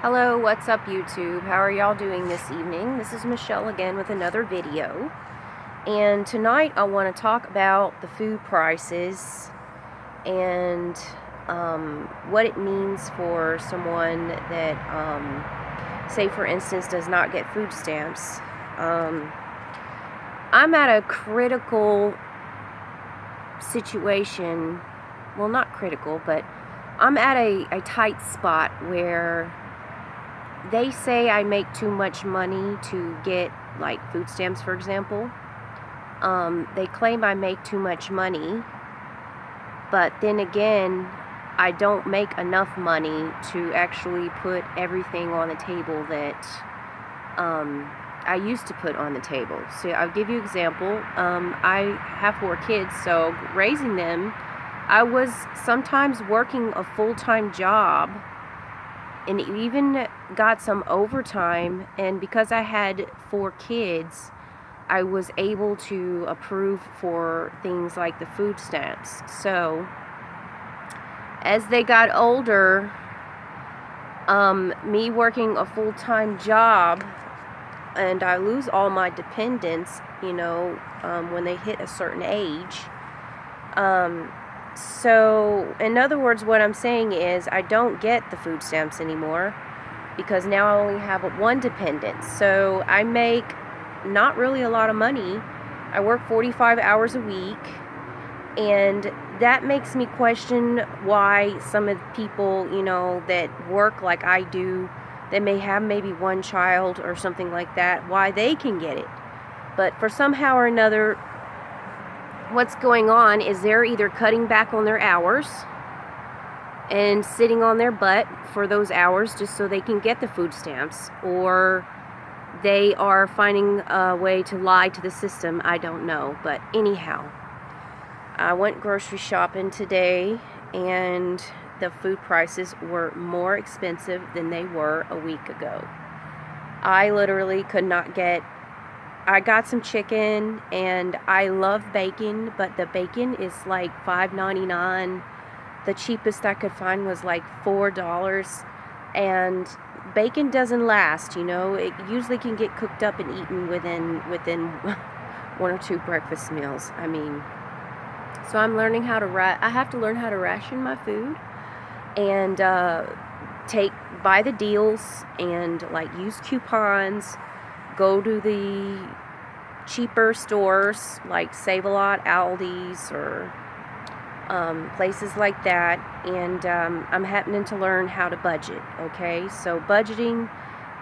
Hello, what's up YouTube? How are y'all doing this evening? This is Michelle again with another video. And tonight I want to talk about the food prices and what it means for someone that, say for instance, does not get food stamps. I'm at a critical situation. Well, not critical, but I'm at a tight spot where they say I make too much money to get, like, food stamps, for example. They claim I make too much money, but then again, I don't make enough money to actually put everything on the table that I used to put on the table. So I'll give you an example. I have 4 kids, so raising them, I was sometimes working a full-time job and even got some overtime, and because I had 4 kids, I was able to approve for things like the food stamps. So as they got older, me working a full-time job, and I lose all my dependents, when they hit a certain age. So, in other words, what I'm saying is I don't get the food stamps anymore because now I only have 1 dependent. So I make not really a lot of money. I work 45 hours a week, and that makes me question why some of the people, that work like I do, that may have maybe 1 child or something like that, why they can get it. But for somehow or another, what's going on is they're either cutting back on their hours and sitting on their butt for those hours just so they can get the food stamps, or they are finding a way to lie to the system. I don't know, but anyhow, I went grocery shopping today and the food prices were more expensive than they were a week ago. I literally could not get I got some chicken, and I love bacon, but the bacon is like $5.99. The cheapest I could find was like $4, and bacon doesn't last, It usually can get cooked up and eaten within 1 or 2 breakfast meals. So I'm learning how to I have to learn how to ration my food and buy the deals and use coupons. Go to the cheaper stores like Save-A-Lot, Aldi's, or places like that, and I'm happening to learn how to budget, okay? So budgeting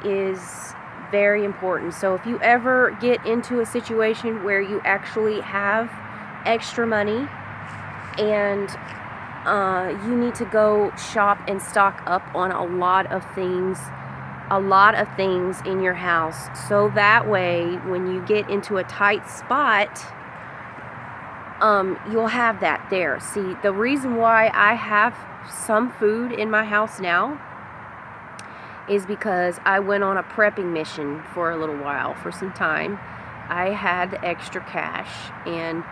is very important. So if you ever get into a situation where you actually have extra money and you need to go shop and stock up on a lot of things in your house, so that way when you get into a tight spot, you'll have that there. See, the reason why I have some food in my house now is because I went on a prepping mission for a little while, for some time. I had extra cash, and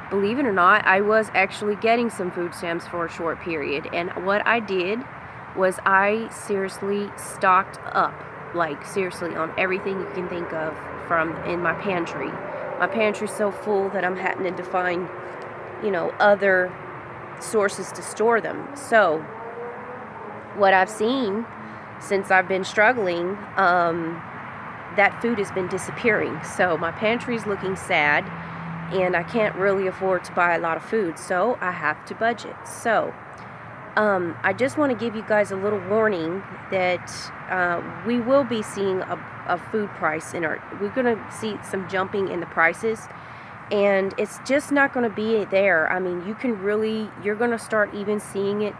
believe it or not, I was actually getting some food stamps for a short period, and what I did was I seriously stocked up, seriously, on everything you can think of in my pantry. My pantry's so full that I'm happening to find, other sources to store them. So, what I've seen since I've been struggling, that food has been disappearing. So, my pantry's looking sad, and I can't really afford to buy a lot of food, so I have to budget. So, I just want to give you guys a little warning that we will be seeing a food price we're going to see some jumping in the prices, and it's just not going to be there. You're going to start even seeing it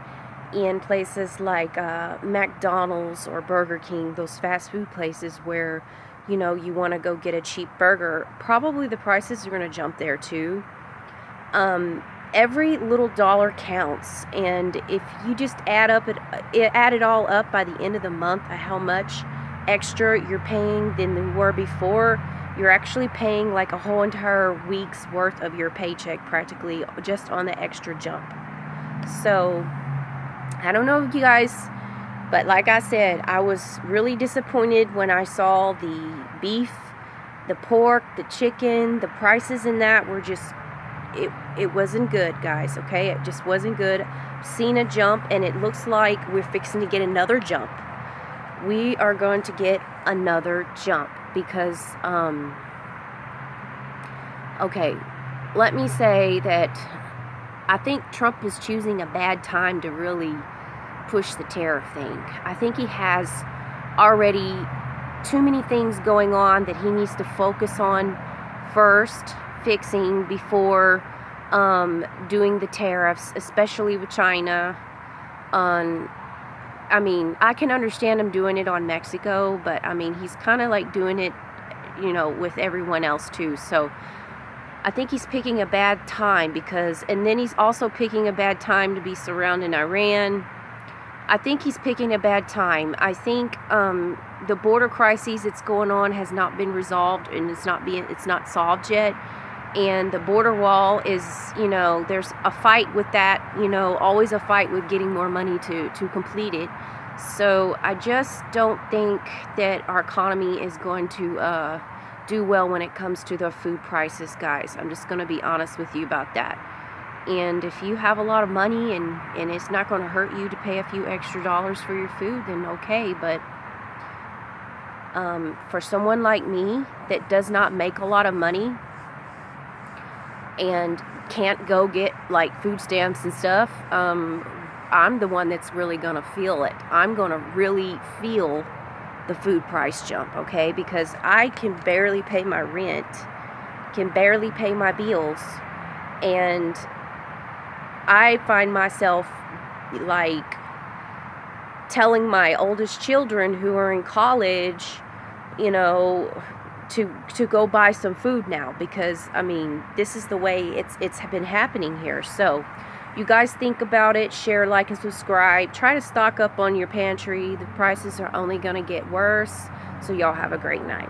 in places like McDonald's or Burger King, those fast food places where, you want to go get a cheap burger. Probably the prices are going to jump there too. Every little dollar counts, and if you just add it all up by the end of the month, how much extra you're paying than you were before, you're actually paying like a whole entire week's worth of your paycheck practically just on the extra jump. So I don't know if you guys But like I said, I was really disappointed when I saw the beef, the pork, the chicken, the prices in that were just, it wasn't good, guys, okay? It just wasn't good. I've seen a jump, and it looks like we're fixing to get another jump. We are going to get another jump because, okay, let me say that I think Trump is choosing a bad time to really push the tariff thing. I think he has already too many things going on that he needs to focus on first, fixing before doing the tariffs, especially with China. I mean, I can understand him doing it on Mexico, but I mean, he's kind of like doing it, with everyone else too. So I think he's picking a bad time and then he's also picking a bad time to be surrounding Iran. I think he's picking a bad time. I think the border crisis that's going on has not been resolved, and it's not solved yet. And the border wall is, there's a fight with that, always a fight with getting more money to complete it. So I just don't think that our economy is going to do well when it comes to the food prices, guys. I'm just going to be honest with you about that. And if you have a lot of money and it's not going to hurt you to pay a few extra dollars for your food, then okay. But for someone like me that does not make a lot of money and can't go get like food stamps and stuff, I'm the one that's really going to feel it. I'm going to really feel the food price jump, okay? Because I can barely pay my rent, can barely pay my bills, and I find myself like telling my oldest children who are in college, to go buy some food now, because I mean, this is the way it's been happening here. So you guys think about it, share, like, and subscribe. Try to stock up on your pantry. The prices are only going to get worse. So y'all have a great night.